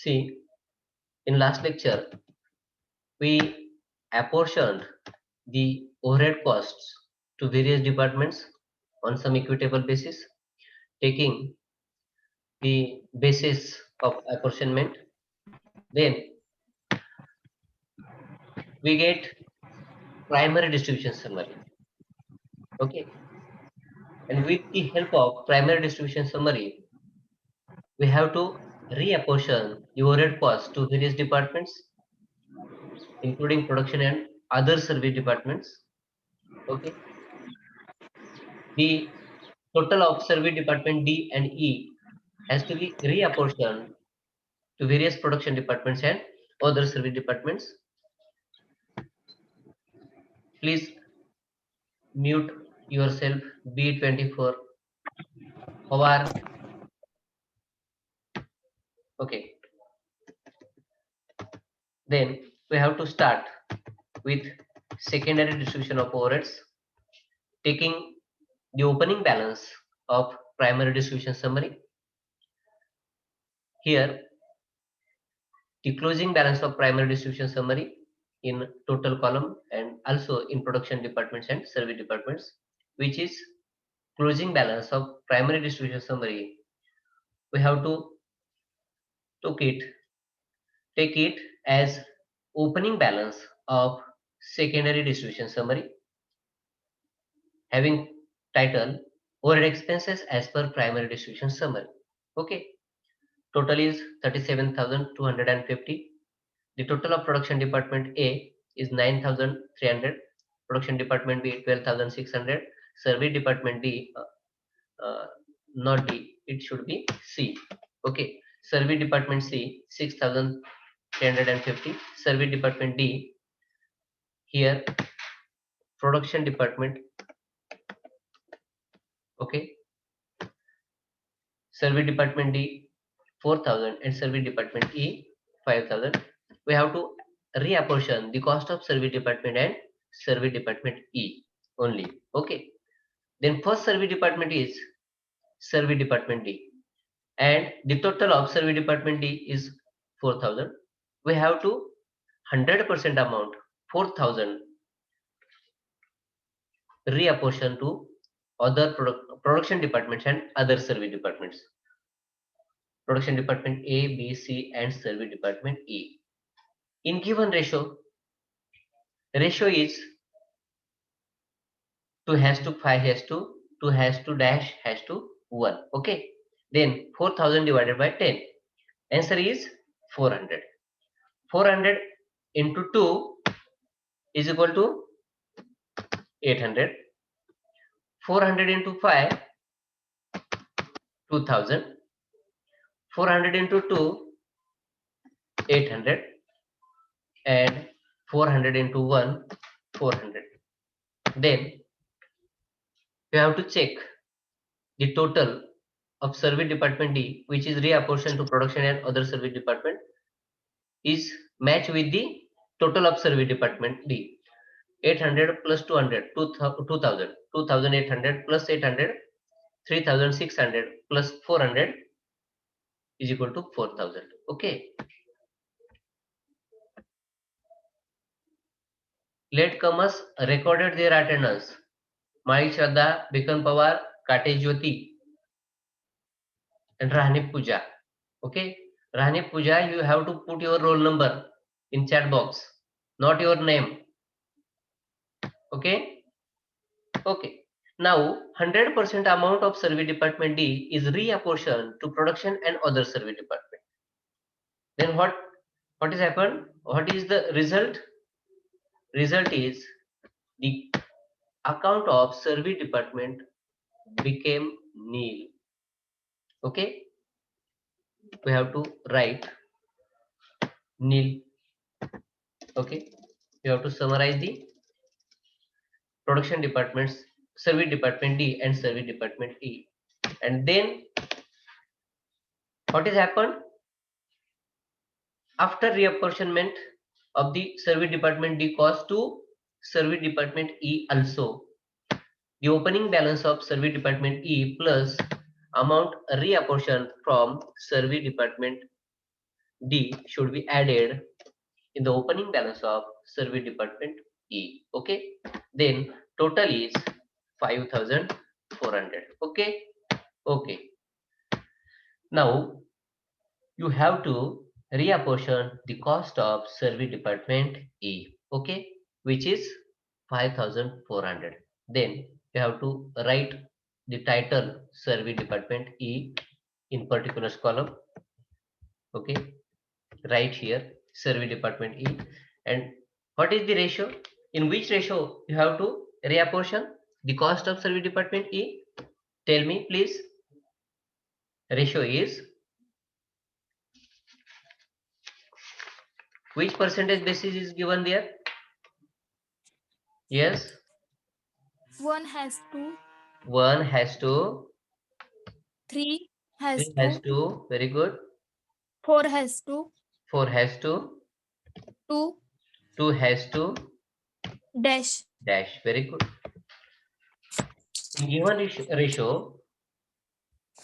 See, in last lecture, we apportioned the overhead costs to various departments on some equitable basis, taking the basis of apportionment. Then we get primary distribution summary. Okay, and with the help of primary distribution summary, we have to reapportion the overhead costs to various departments, including production and other service departments. Okay, the total of service department D and E has to be reapportioned to various production departments and other service departments. Please mute yourself B24. How are okay? Then we have to start with secondary distribution of overheads, taking the opening balance of primary distribution summary. Here, the closing balance of primary distribution summary in total column and also in production departments and service departments, which is closing balance of primary distribution summary. We have to take it as opening balance of secondary distribution summary having title overhead expenses as per primary distribution summary. Okay, total is 37,250. The total of production department A is 9,300, production department B 12,600, service department D, not D, it should be C. Okay, service department C 6,350, service department D, here production department, okay, service department D 4,000 and service department E 5,000. We have to reapportion the cost of service department and service department E only. Okay. Then first service department is service department D, and the total of service department D is 4,000. We have to 100% amount 4,000 reapportion to other production departments and other service departments. Production department A, B, C, and service department E. In given ratio is 2 has to 5 has to 2 has to dash has to 1. Okay. Then 4,000 divided by 10. Answer is 400. 400 into 2 is equal to 800. 400 into 5, 2000. 400 into 2, 800. And 400 into 1, 400. Then you have to check the total of service department D, which is reapportioned to production and other service department, is matched with the total of service department D. 800 plus 200, 2000, 2800 plus 800, 3600 plus 400 is equal to 4000. Okay. Latecomers recorded their attendance. Mai Shraddha, Bikram Pawar, Kate Jyoti, and Rahane Pooja. Okay. Rahane Pooja, you have to put your roll number in chat box, not your name. Okay. Okay. Now 100% amount of service department D is reapportioned to production and other service department. Then what is happened? What is the result? Result is the account of service department became nil. Okay. We have to write nil. Okay. You have to summarize the production departments, service department D and service department E. And then what has happened? After reapportionment of the service department D cost to service department E also, the opening balance of service department E plus amount reapportioned from service department D should be added in the opening balance of Service Department E. Okay. Then total is 5,400. Okay. Okay. Now you have to reapportion the cost of Service Department E. Okay. Which is 5,400. Then you have to write the title Service Department E in particulars column. Okay. Right here Service Department E. And what is the ratio? In which ratio you have to reapportion the cost of Service Department E? Tell me please. Ratio is which percentage basis is given there? Yes. 1:2. 1:3 3:2. very good. 4:2. 4:2 2. 2:2 Dash. dash very good. In given ratio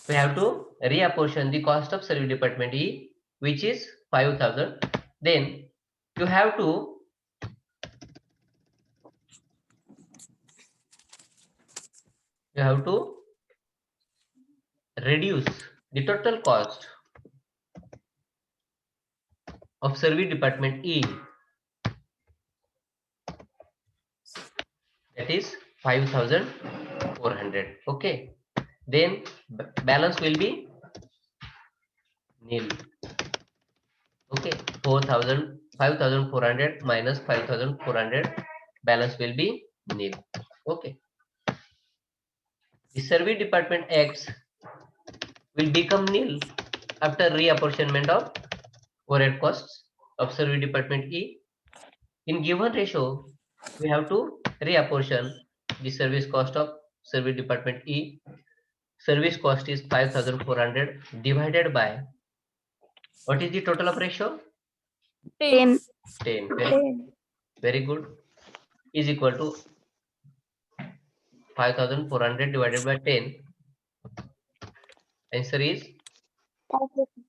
we have to reapportion the cost of Service Department E, which is 5,000. Then you have to reduce the total cost of Service Department E, that is 5,400. Okay. Then balance will be nil. Okay. 5,400 minus 5,400, balance will be nil. Okay. The Service Department X will become nil after reapportionment of overhead costs of Service Department E. In given ratio, we have to reapportion the service cost of Service Department E. Service cost is 5,400 divided by, what is the total of ratio? 10. 10. Very good. Is equal to 5,400 divided by 10. Answer is 540.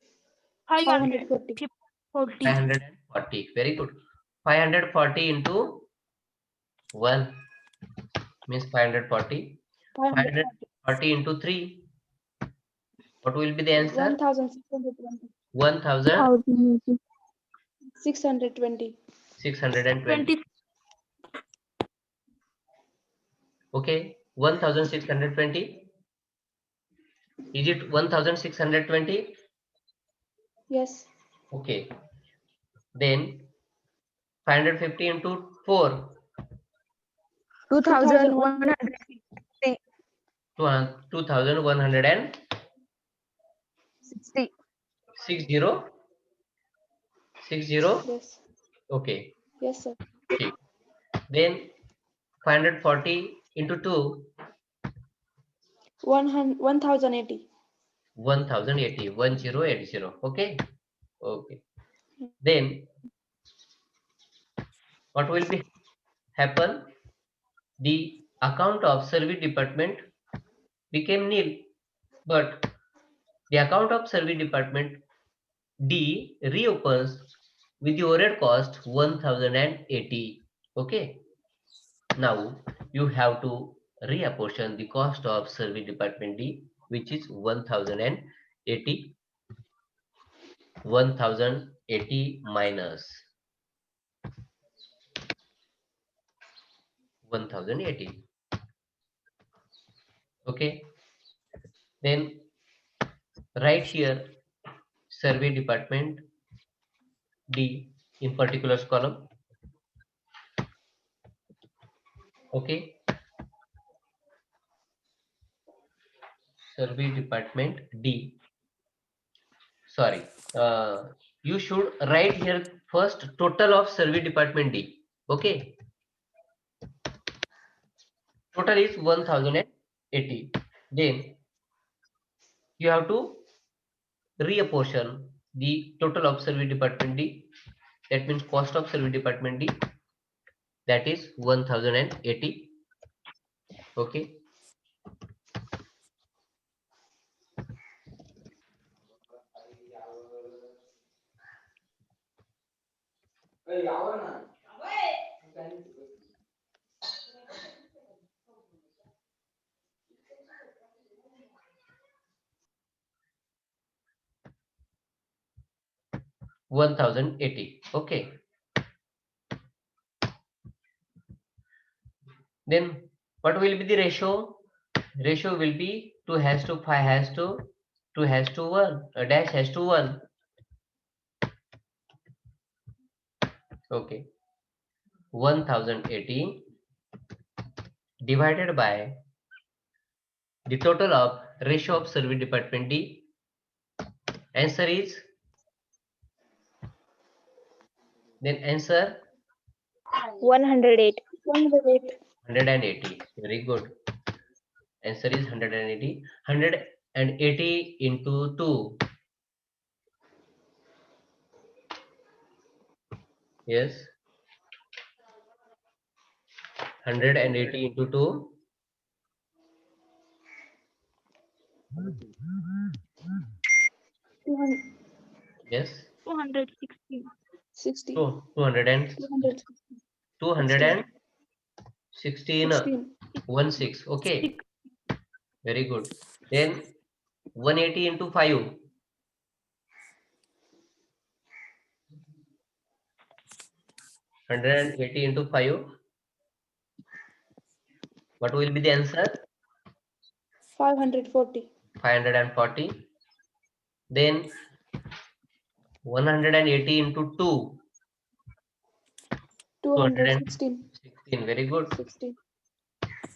540. Very good. 540 into 1 means 540. 540 into 3. What will be the answer? 1,620. 1,620. 620. Okay. 1,620. Is it 1,620? Yes. Okay. Then 550 into 4. 2,160. 2,160. 60. 60. Yes. Okay. Yes, sir. Okay. Then 540 into 2. 1,080. 1,080. 1080. Okay. Okay. Then what will be happen? The account of Service Department became nil, but the account of Service Department D reopens with the overhead cost 1,080. Okay. Now you have to reapportion the cost of Service Department D, which is 1,080. 1,080 minus 1,080. Okay. Then right here Service Department D in particulars column. Okay. Service Department D. Sorry. You should write here first total of Service Department D. Okay. Total is 1,080. Then you have to reapportion the total of Service Department D. That means cost of Service Department D. That is 1,080. Okay. 1080. Okay. Then what will be the ratio? Ratio will be 2 has to 5 has to 2 has to 1. A dash has to 1. Okay. 1080 divided by the total of ratio of service department D. Answer is, then answer 108. 108. 180. Very good. Answer is 180. 180 into 2. Yes. 180 into 2. Yes. 216. 60. 200 and 216. 216. 16. 16. Okay. Very good. Then 180 into 5. 180 into 5. What will be the answer? 540. 540. Then 180 into 2. 216. 216. Very good. 16.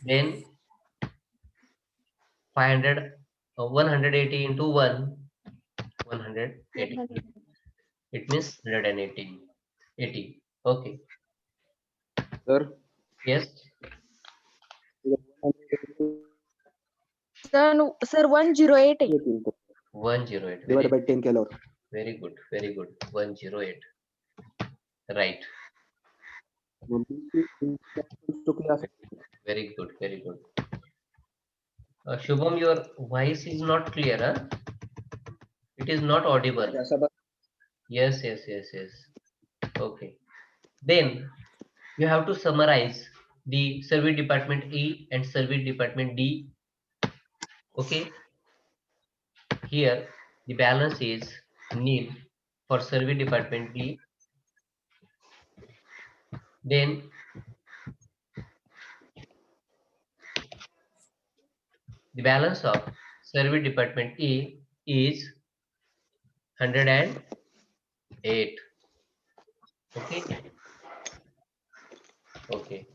Then 500. 180 into 1. 180. 100. It means 180. 80. Okay. Sir, Yes. Sir, 108. 108. divided by 10 calorie. Very good. Very good. 108. Right. Very good. Very good. Shubham, your voice is not clear. Huh? It is not audible. Yes, yes, yes, yes. Okay. Then you have to summarize the survey department E and survey department D. Okay. Here the balance is nil for survey department D. Then the balance of survey department E is 108. Okay. Okay.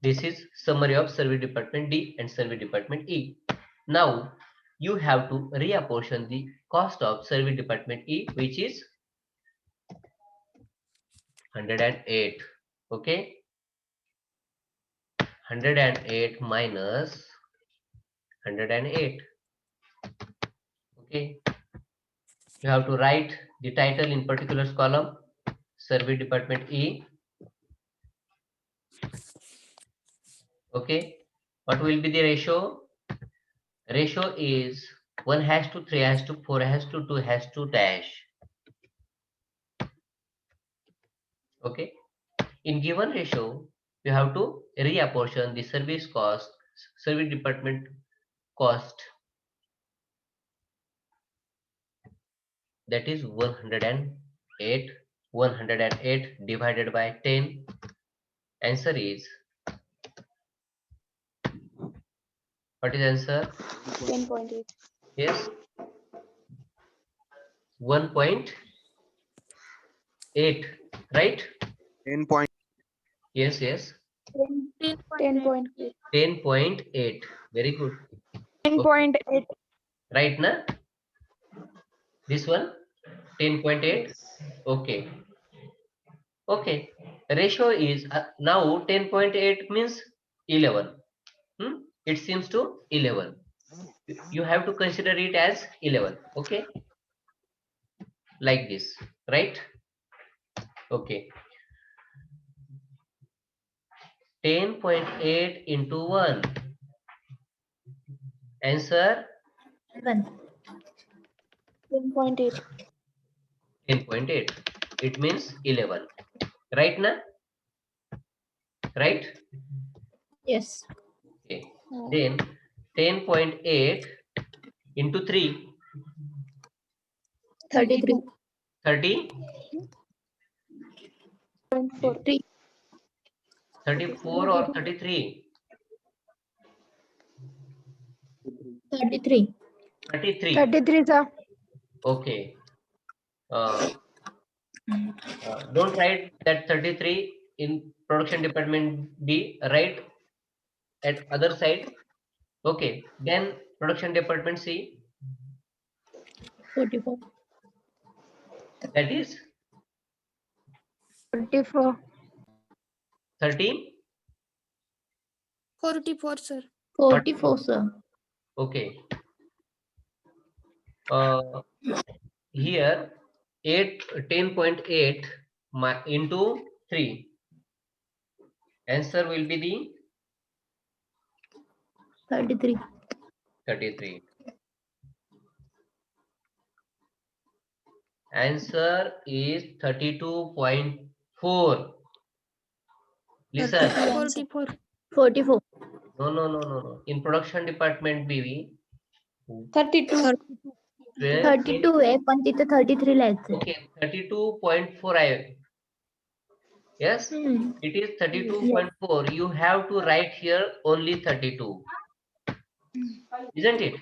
This is summary of survey department D and survey department E. Now you have to reapportion the cost of survey department E, which is 108. Okay. 108 minus 108. Okay. You have to write the title in particulars column, survey department E. Okay. What will be the ratio? Ratio is 1 has to 3 has to 4 has to 2 has to dash. Okay. In given ratio, you have to reapportion the service cost, service department cost, that is 108. 108 divided by 10. Answer is, what is answer? 10.8. Yes, 1.8, right? 10 point. Yes, yes, 10.8. 10.8. Very good. 10.8. Right, na? This one, 10.8. Yes. Okay. Okay. Ratio is now 10.8 means 11. It seems to 11. You have to consider it as 11. Okay. Like this, right? Okay. 10.8 into 1. Answer 10.8. 10.8. it means 11. Right na? Right? Yes. Okay. Then 10.8 into 3, 33. 30, 0.4. 34 or 33? 33. 33. 33, sir. Okay. Don't write that 33 in production department D, write at other side. Okay. Then production department C, 44. that is 44. 13. 44, sir. 44, sir. Okay. Here 10.8 into 3. Answer will be the 33. 33. Answer is 32.4. Listen. 44. 44. No. In production department B, 32. 32 आहे पण तिथे 33 लिहायचं. okay, 32.4. Yes, it is 32.4. You have to write here only 32. Isn't it?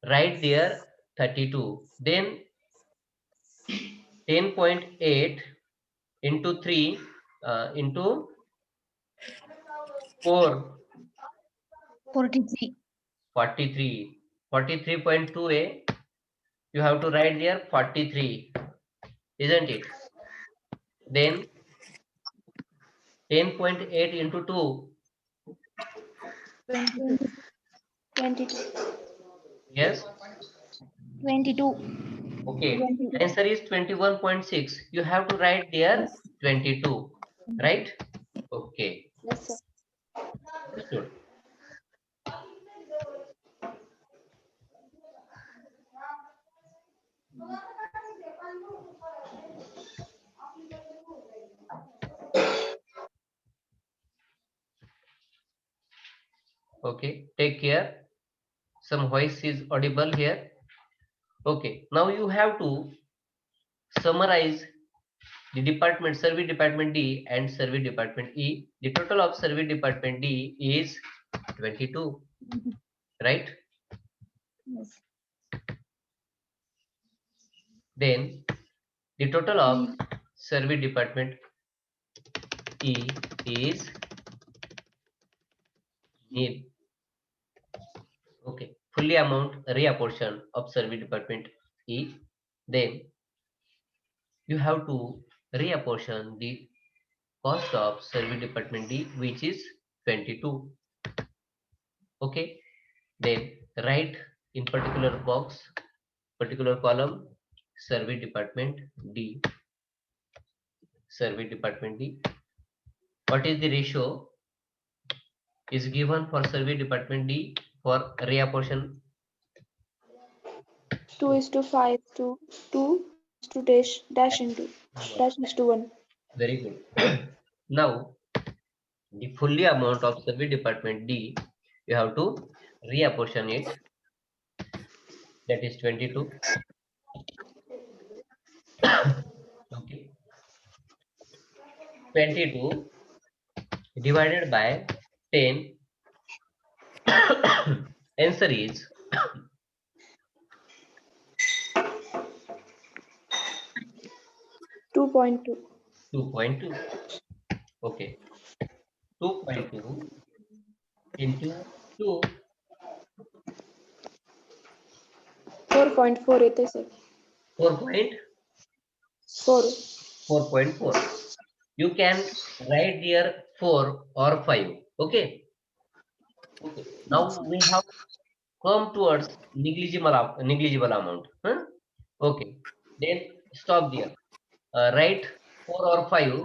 Write there 32. Then 10.8 into 3 into 4. 43. 43. 43.2a. You have to write there 43. Isn't it? Then 10.8 into 2. 22. Yes. 22. Okay. Answer is 21.6. You have to write there 22. Right? Okay. Yes, sir. Understood. Okay. Take care. Some voice is audible here. Okay. Now you have to summarize the department, survey department D and survey department E. The total of survey department D is 22. Right? Yes. Then the total of survey department E is nil. Okay. Fully amount reapportion of survey department E. Then you have to reapportion the cost of survey department D, which is 22. Okay. Then write in particular box, particular column, survey department D. Survey department D. What is the ratio is given for survey department D for reapportion? 2:5 to 2 to dash into dash is to 1. Very good. Now, the fully amount of survey department D, you have to reapportion it. That is 22. Okay. 22 divided by 10. Answer is 2.2. 2.2. Okay. 2.2 into 2. 4.4 येते sir. 4.4. You can write there 4 or 5. Okay. Okay. Now we have come towards negligible amount. Huh? Okay. Then stop there. Write 4 or 5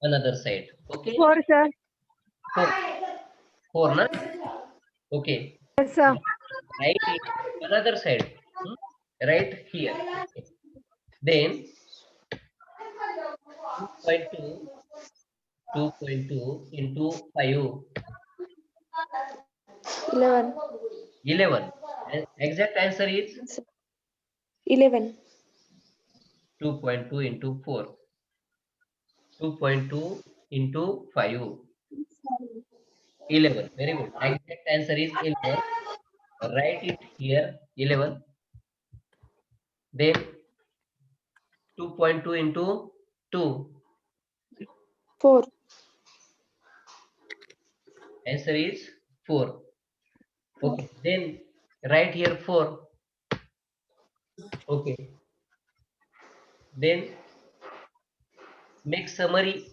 another side. Okay. 4, sir. 4. 4, na? Okay. Yes, sir. Write it another side. Right here. Then 2.2 into 5, 11. 11. And exact answer is 11. 2.2 into 4. 2.2 into 5. 11. Very good. Exact answer is 11. Write it here, 11. Then 2.2 into 2. 4. Answer is 4. Okay. Then write here 4. Okay. Then make summary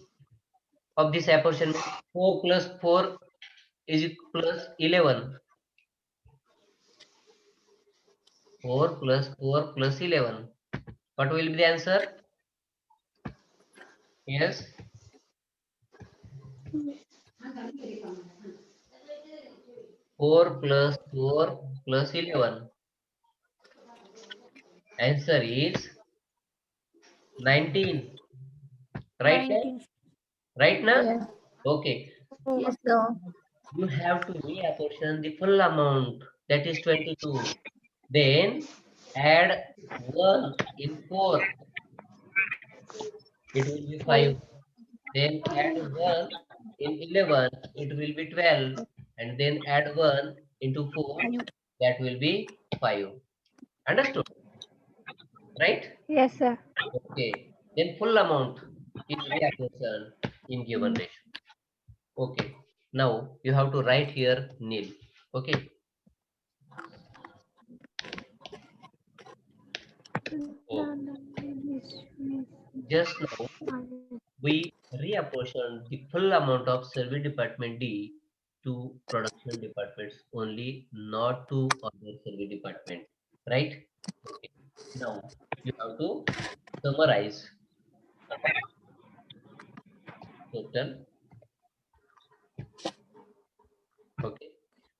of this apportionment. 4 plus 4 is plus 11. 4 plus 4 plus 11. What will be the answer? Yes. 4 plus 4 plus 11. Answer is 19. Right now? 19. Right now? Yes. Okay. Yes, sir. You have to reapportion the full amount, that is 22. Then add 1 in 4. It will be 5. Then add 1 in 11. It will be 12. And then add 1 into 4. That will be 5. Understood? Right? Yes, sir. Okay. Then full amount is reapportioned in given ratio. Okay. Now you have to write here nil. Okay. So just now we reapportioned the full amount of survey department D to production departments only, not to other survey department. Right? Okay. Now you have to summarize total. Okay.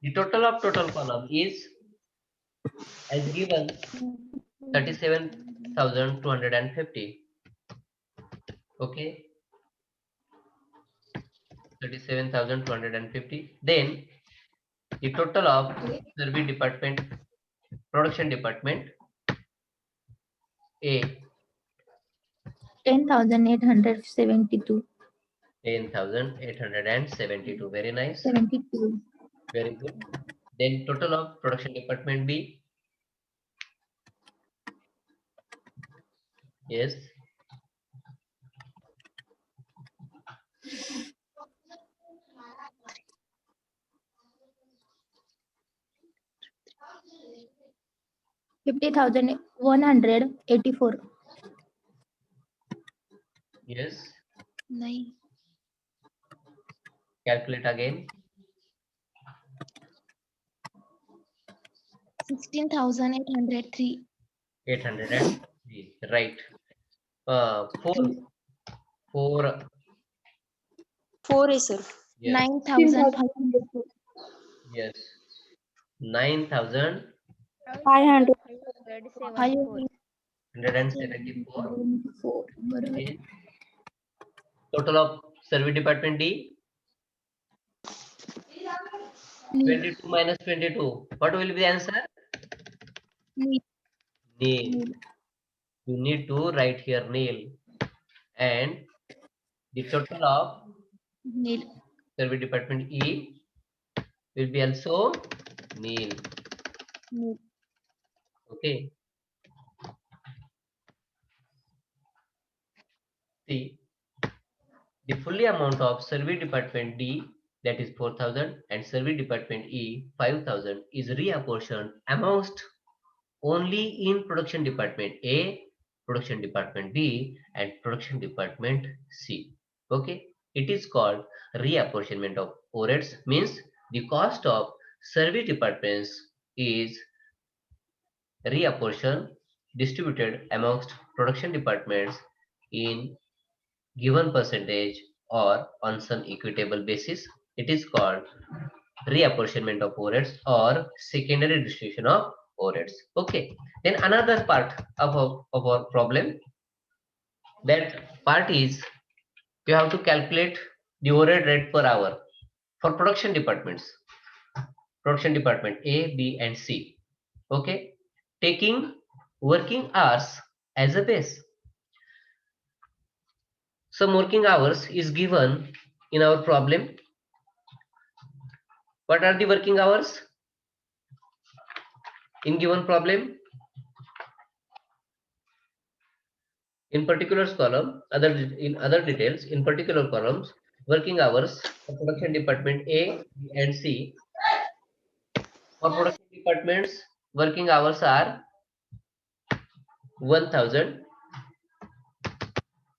The total of total column is as given 37,250. Okay. 37,250. Then the total of survey department, production department A, 10,872. 10,872. Very nice. 72. Very good. Then total of production department B. Yes. $50,184. Yes. 9. Calculate again. 16,803. 803. Right. 4. 4 is, sir. Yes. 9,500. Yes. 9,174. 500. 574. Okay. Total of survey department D. 22 minus 22. What will be the answer? Nil. You need to write here nil. And the total of Nil. survey department E will be also nil. Okay. See, the fully amount of survey department D, that is 4,000, and survey department E 5,000 is reapportioned amongst only in production department A, production department B, and production department C. Okay, it is called reapportionment of overheads. Means the cost of survey departments is reapportioned, distributed amongst production departments in given percentage or on some equitable basis. It is called reapportionment of overheads or secondary distribution of overheads. Okay. Then another part of our problem, that part is you have to calculate the overhead rate per hour for production departments. Production department A, B, and C. Okay. Taking working hours as a base. Some working hours is given in our problem. What are the working hours in given problem? In particulars column, in other details, in particular columns, working hours for production department A, B, and C. For production departments, working hours are 1000.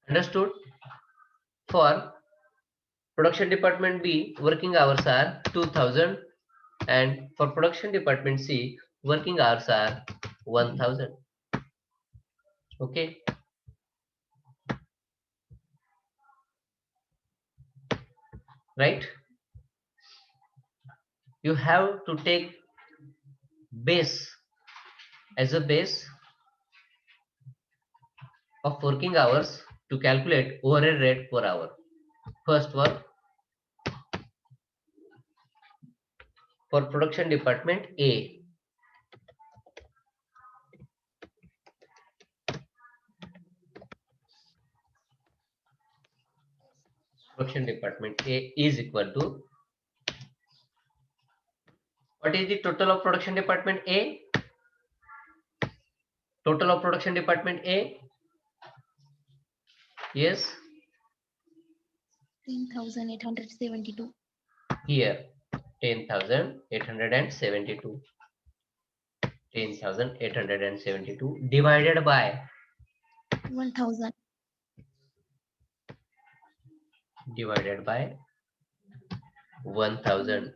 Understood? For production department B, working hours are 2000, and for production department C, working hours are 1000. Okay. Right? You have to take base as a base of working hours to calculate overhead rate per hour. First one, for production department A. Production department A is equal to, what is the total of production department A? Total of production department A? Yes, 10,872. here 10,872. 10,872 divided by 1,000. divided by 1000.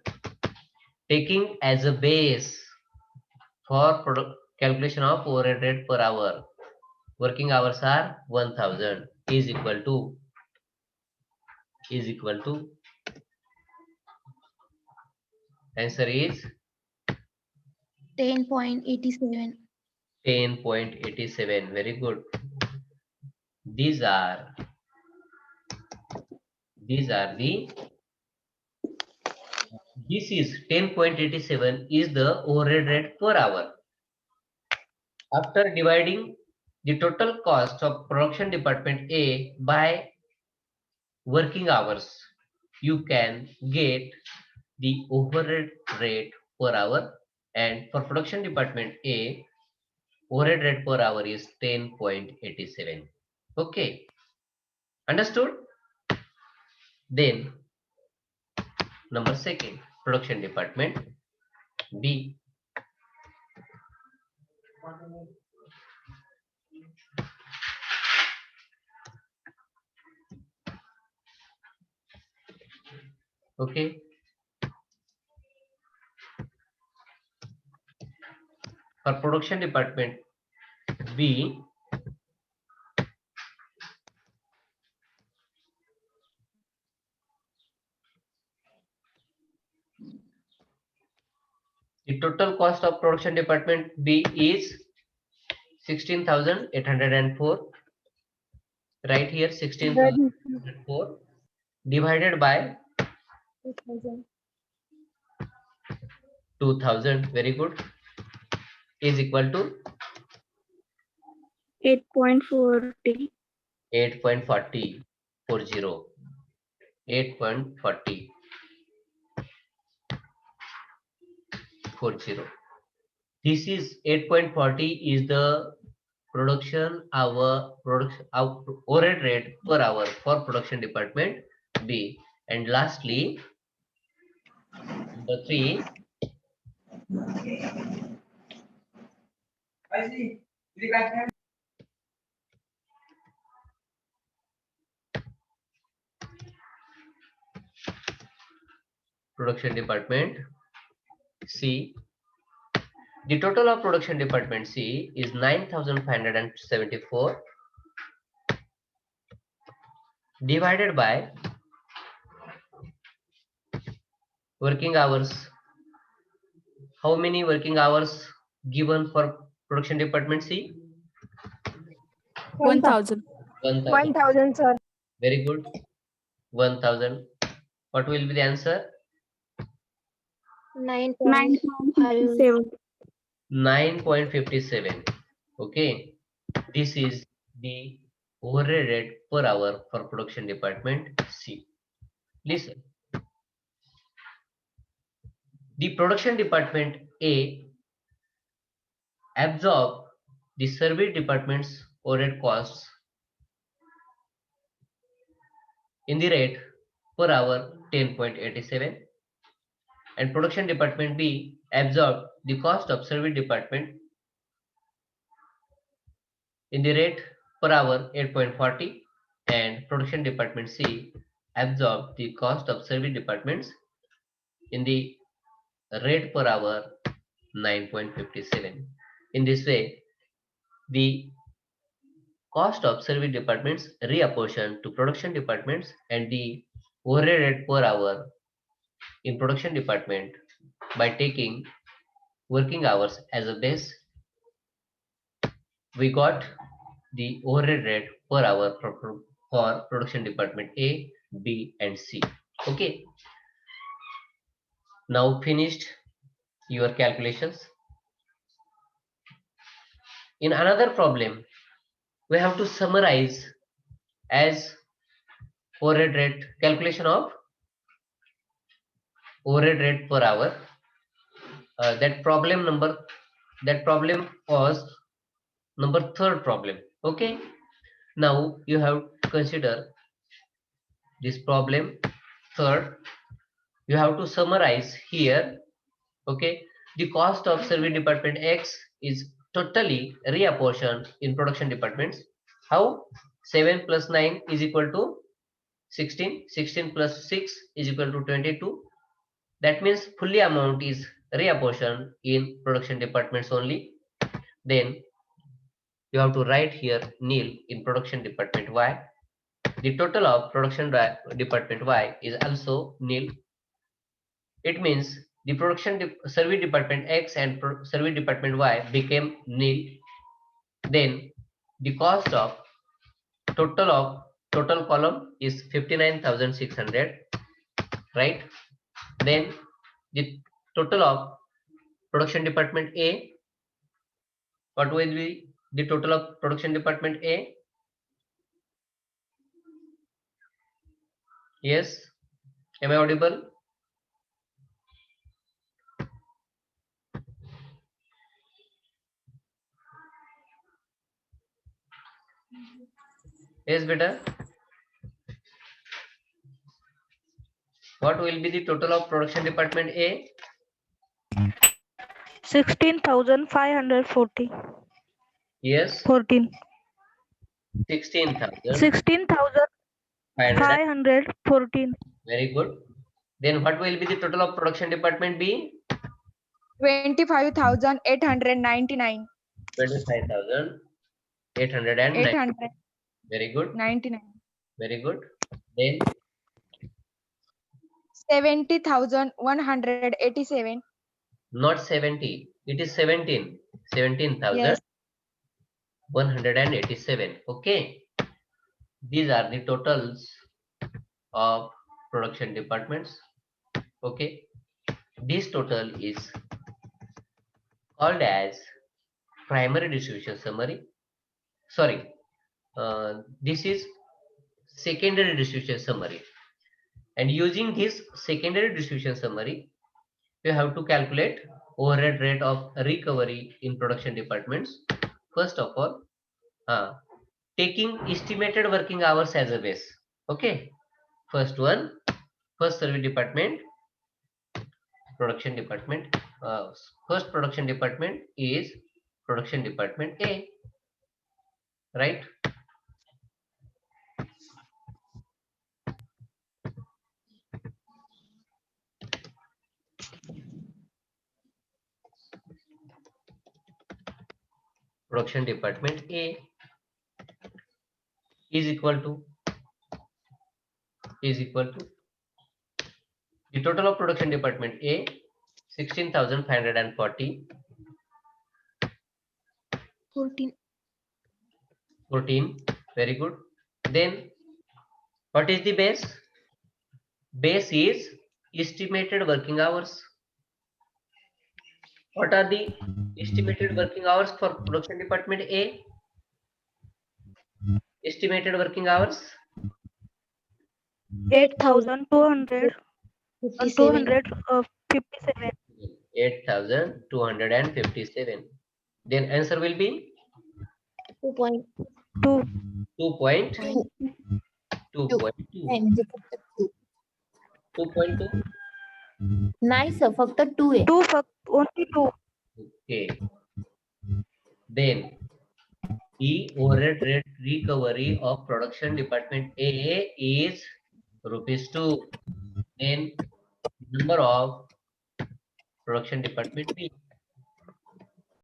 Taking as a base for calculation of overhead rate per hour, working hours are 1000 is equal to answer is 10.87. 10.87. Very good. These are the, this is 10.87 is the overhead rate per hour. After dividing the total cost of production department A by working hours, you can get the overhead rate per hour, and for production department A, overhead rate per hour is 10.87. Okay, understood? Then number second, production department B. Okay, for production department B, the total cost of production department B is 16,804. Right here 16,804 divided by 2000. Very good. Is equal to 8.40. 8.40. 8.40. This is 8.40 is the production hour, overhead rate per hour for production department B. And lastly, number 3, production department C. The total of production department C is 9,574 divided by working hours. How many working hours given for production department C? 1000. 1000. 1000, sir. Very good. 1000. What will be the answer? 9.57. 9.57. Okay. This is the overhead rate per hour for production department C. Listen. The production department A absorb the service department's overhead costs in the rate per hour 10.87, and production department B absorb the cost of service department in the rate per hour 8.40, and production department C absorb the cost of service departments in the rate per hour 9.57. In this way, the cost of service departments reapportioned to production departments, and the overhead rate per hour in production department by taking working hours as a base, we got the overhead rate per hour for production department A, B, and C. Okay. Now finished your calculations. In another problem, we have to summarize as overhead rate, calculation of overhead rate per hour. That problem was number third problem. Okay. Now you have to consider this problem third. You have to summarize here. Okay. The cost of service department X is totally reapportioned in production departments. How? 7 plus 9 is equal to 16. 16 plus 6 is equal to 22. That means fully amount is reapportioned in production departments only. Then you have to write here nil in production department Y. The total of production department Y is also nil. It means the service department X and service department Y became nil. Then the cost of total column is 59,600, right? Then the total of production department A, what will be the total of production department A? Yes, am I audible? Yes, beta. What will be the total of production department A? 16,540. Yes, 14. 16,500. 16,514. Very good. Then what will be the total of production department B? 25,899. 25,809. 899. Very good. Very good. Then 70,187. not 70. It is 17. 17,187. Yes. Okay. These are the totals of production departments. Okay. This total is called as primary distribution summary. Sorry. This is secondary distribution summary. And using this secondary distribution summary, you have to calculate overhead rate of recovery in production departments. First of all, taking estimated working hours as a base. Okay. First service department, production department. First production department is production department A, right? Production department A is equal to the total of production department A 16,540 14. 14. Very good. Then what is the base? Base is estimated working hours. What are the estimated working hours for production department A? Estimated working hours 8,200 257. 8,257. Then answer will be 2.2. 2.2. 2.2. नाही sir फक्त 2 आहे. 2 only 2. Okay. Then the overhead rate recovery of production department A is ₹2. Then number of production department B.